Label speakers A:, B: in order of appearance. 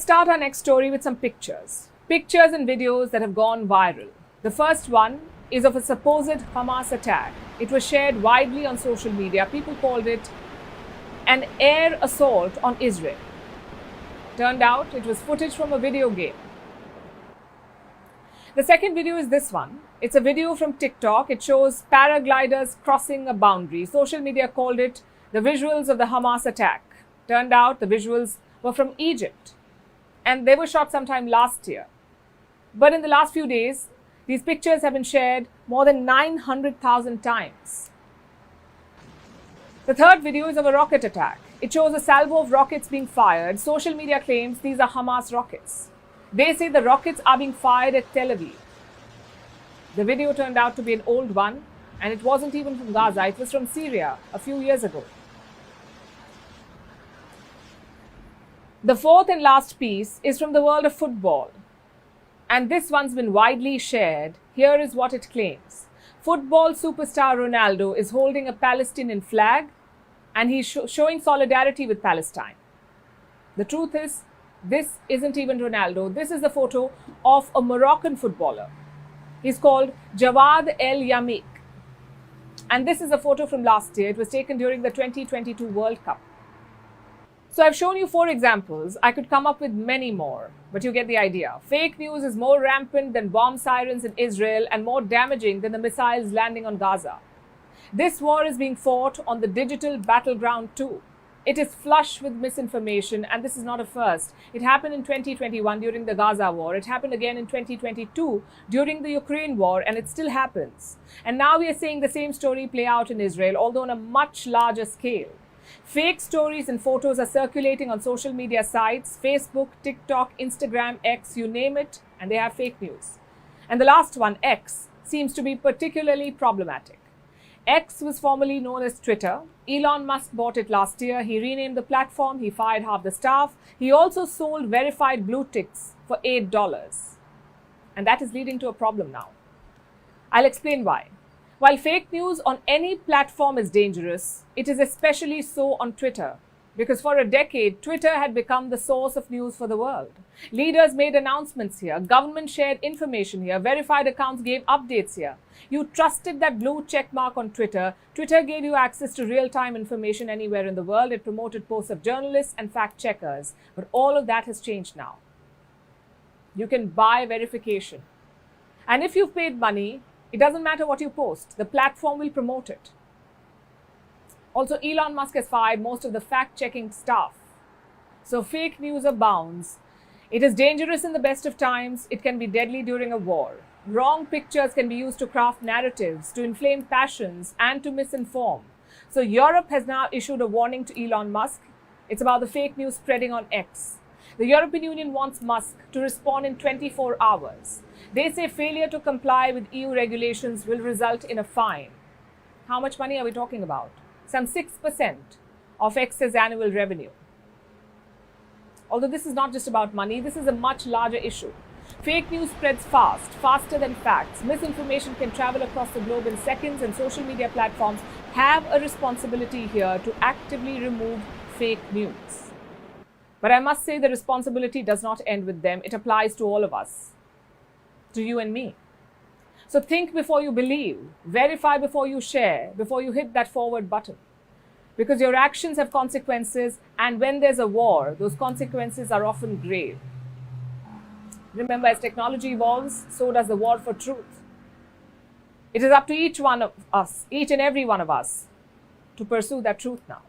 A: start our next story with some pictures. Pictures and videos that have gone viral. The first one is of a supposed Hamas attack. It was shared widely on social media. People called it an air assault on Israel. Turned out it was footage from a video game. The second video is this one. It's a video from TikTok. It shows paragliders crossing a boundary. Social media called it the visuals of the Hamas attack. Turned out the visuals were from Egypt, and they were shot sometime last year. But in the last few days, these pictures have been shared more than 900,000 times. The third video is of a rocket attack. It shows a salvo of rockets being fired. Social media claims these are Hamas rockets. They say the rockets are being fired at Tel Aviv. The video turned out to be an old one, and it wasn't even from Gaza. It was from Syria a few years ago. The fourth and last piece is from the world of football. And this one's been widely shared. Here is what it claims. Football superstar Ronaldo is holding a Palestinian flag, and he's showing solidarity with Palestine. The truth is, this isn't even Ronaldo. This is a photo of a Moroccan footballer. He's called Jawad El Yamik. And this is a photo from last year. It was taken during the 2022 World Cup. So I've shown you 4 examples. I could come up with many more, but you get the idea. Fake news is more rampant than bomb sirens in Israel and more damaging than the missiles landing on Gaza. This war is being fought on the digital battleground too. It is flush with misinformation, and this is not a first. It happened in 2021 during the Gaza war. It happened again in 2022 during the Ukraine war, and it still happens. And now we are seeing the same story play out in Israel, although on a much larger scale. Fake stories and photos are circulating on social media sites, Facebook, TikTok, Instagram, X, you name it, and they have fake news. And the last one, X, seems to be particularly problematic. X was formerly known as Twitter. Elon Musk bought it last year. He renamed the platform. He fired half the staff. He also sold verified blue ticks for $8. And that is leading to a problem now. I'll explain why. While fake news on any platform is dangerous, it is especially so on Twitter. Because for a decade, Twitter had become the source of news for the world. Leaders made announcements here, government shared information here, verified accounts gave updates here. You trusted that blue check mark on Twitter. Twitter gave you access to real-time information anywhere in the world. It promoted posts of journalists and fact-checkers. But all of that has changed now. You can buy verification. And if you've paid money, it doesn't matter what you post. The platform will promote it. Also, Elon Musk has fired most of the fact-checking staff. So fake news abounds. It is dangerous in the best of times. It can be deadly during a war. Wrong pictures can be used to craft narratives, to inflame passions, and to misinform. So Europe has now issued a warning to Elon Musk. It's about the fake news spreading on X. The European Union wants Musk to respond in 24 hours. They say failure to comply with EU regulations will result in a fine. How much money are we talking about? Some 6% of X's annual revenue. Although this is not just about money, this is a much larger issue. Fake news spreads fast, faster than facts. Misinformation can travel across the globe in seconds, and social media platforms have a responsibility here to actively remove fake news. But I must say the responsibility does not end with them. It applies to all of us, to you and me. So think before you believe, verify before you share, before you hit that forward button. Because your actions have consequences, and when there's a war, those consequences are often grave. Remember, as technology evolves, so does the war for truth. It is up to each one of us, each and every one of us, to pursue that truth now.